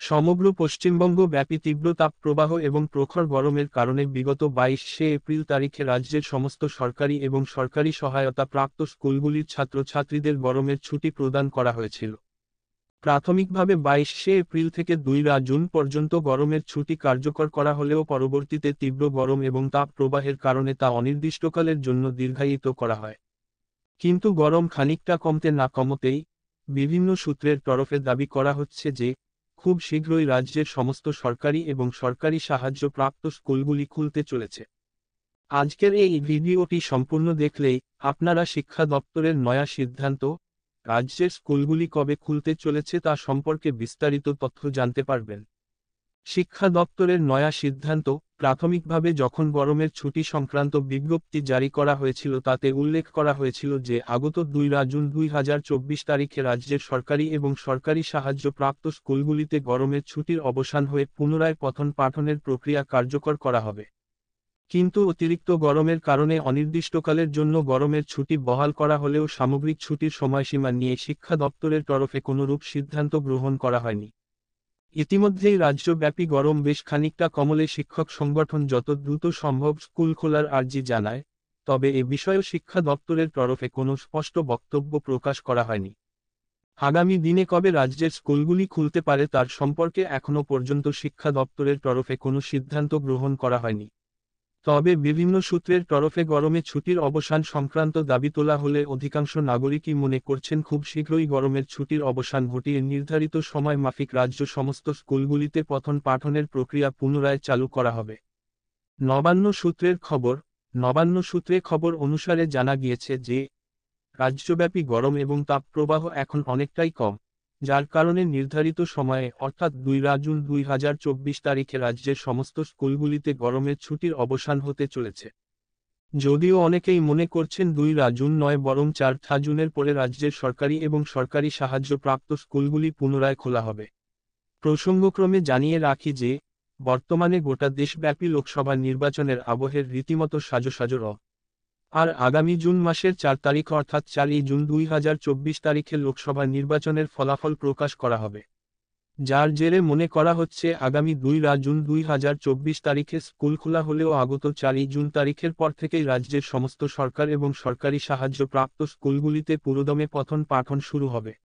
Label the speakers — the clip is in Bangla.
Speaker 1: সমগ্র পশ্চিমবঙ্গ ব্যাপী তীব্র তাপপ্রবাহ এবং প্রখর গরমের কারণে বিগত 22শে এপ্রিল তারিখে রাজ্যের সমস্ত সরকারি এবং সরকারি সহায়তা প্রাপ্ত স্কুলগুলির ছাত্রছাত্রীদের গরমের ছুটি প্রদান করা হয়েছিল। প্রাথমিকভাবে 22শে এপ্রিল থেকে 2 জুন পর্যন্ত গরমের ছুটি কার্যকর করা হলেও পরবর্তীতে তীব্র গরম এবং তাপ প্রবাহের কারণে তা অনির্দিষ্টকালের জন্য দীর্ঘায়িত করা হয়। কিন্তু গরম খানিকটা কমতে না কমতেই বিভিন্ন সূত্রের তরফে দাবি করা হচ্ছে যে খুব শীঘ্রই রাজ্যের সমস্ত সরকারি এবং সরকারি সাহায্যপ্রাপ্ত স্কুলগুলি খুলতে চলেছে। আজকের এই ভিডিওটি সম্পূর্ণ দেখলেই আপনারা শিক্ষা দপ্তরের নয়া সিদ্ধান্ত, রাজ্যের স্কুলগুলি কবে খুলতে চলেছে তা সম্পর্কে বিস্তারিত তথ্য জানতে পারবেন। শিক্ষা দপ্তরের নয়া সিদ্ধান্ত, প্রাথমিকভাবে যখন গরমের ছুটি সংক্রান্ত বিজ্ঞপ্তি জারি করা হয়েছিল তাতে উল্লেখ করা হয়েছিল যে আগত 2 জুন 2024 তারিখে রাজ্যের সরকারি এবং সরকারি সাহায্যপ্রাপ্ত স্কুলগুলিতে গরমের ছুটির অবসান হয়ে পুনরায় পঠন পাঠনের প্রক্রিয়া কার্যকর করা হবে। কিন্তু অতিরিক্ত গরমের কারণে অনির্দিষ্টকালের জন্য গরমের ছুটি বহাল করা হলেও সামগ্রিক ছুটির সময়সীমা নিয়ে শিক্ষা দপ্তরের তরফে কোনোরূপ সিদ্ধান্ত গ্রহণ করা হয়নি। ইতিমধ্যেই রাজ্যব্যাপী গরম বেশ খানিকটা কমলে শিক্ষক সংগঠন যত দ্রুত সম্ভব স্কুল খোলার আর্জি জানায়, তবে এ বিষয়েও শিক্ষা দপ্তরের তরফে কোনো স্পষ্ট বক্তব্য প্রকাশ করা হয়নি। আগামী দিনে কবে রাজ্যের স্কুলগুলি খুলতে পারে তার সম্পর্কে এখনও পর্যন্ত শিক্ষা দপ্তরের তরফে কোনো সিদ্ধান্ত গ্রহণ করা হয়নি। তবে বিভিন্ন সূত্রের তরফে গরমে ছুটির অবসান সংক্রান্ত দাবি তোলা হলে অধিকাংশ নাগরিকই মনে করছেন খুব শীঘ্রই গরমের ছুটির অবসান ঘটিয়ে নির্ধারিত সময় মাফিক রাজ্য সমস্ত স্কুলগুলিতে পঠন পাঠনের প্রক্রিয়া পুনরায় চালু করা হবে। নবান্ন সূত্রে খবর অনুসারে জানা গিয়েছে যে রাজ্যব্যাপী গরম এবং তাপপ্রবাহ এখন অনেকটাই কম, যার কারণে নির্ধারিত সময়ে অর্থাৎ 2 জুন 2024 তারিখে রাজ্যের সমস্ত স্কুলগুলিতে গরমের ছুটির অবসান হতে চলেছে। যদিও অনেকেই মনে করছেন 2 জুন নয় বরং 4 জুনের পরে রাজ্যের সরকারি এবং সরকারি সাহায্যপ্রাপ্ত স্কুলগুলি পুনরায় খোলা হবে। প্রসঙ্গক্রমে জানিয়ে রাখি যে বর্তমানে গোটা দেশব্যাপী লোকসভা নির্বাচনের আবহের রীতিমতো সাজো আর আগামী জুন মাসের 4 তারিখ অর্থাৎ 4 জুন 2024 তারিখে লোকসভা নির্বাচনের ফলাফল প্রকাশ করা হবে। যার জেরে মনে করা হচ্ছে আগামী 2 জুন 2024 তারিখে স্কুল খোলা হলেও আগত 4 জুন তারিখের পর থেকেই রাজ্যের সমস্ত সরকার এবং সরকারি সাহায্যপ্রাপ্ত স্কুলগুলিতে পুরোদমে পঠন পাঠন শুরু হবে।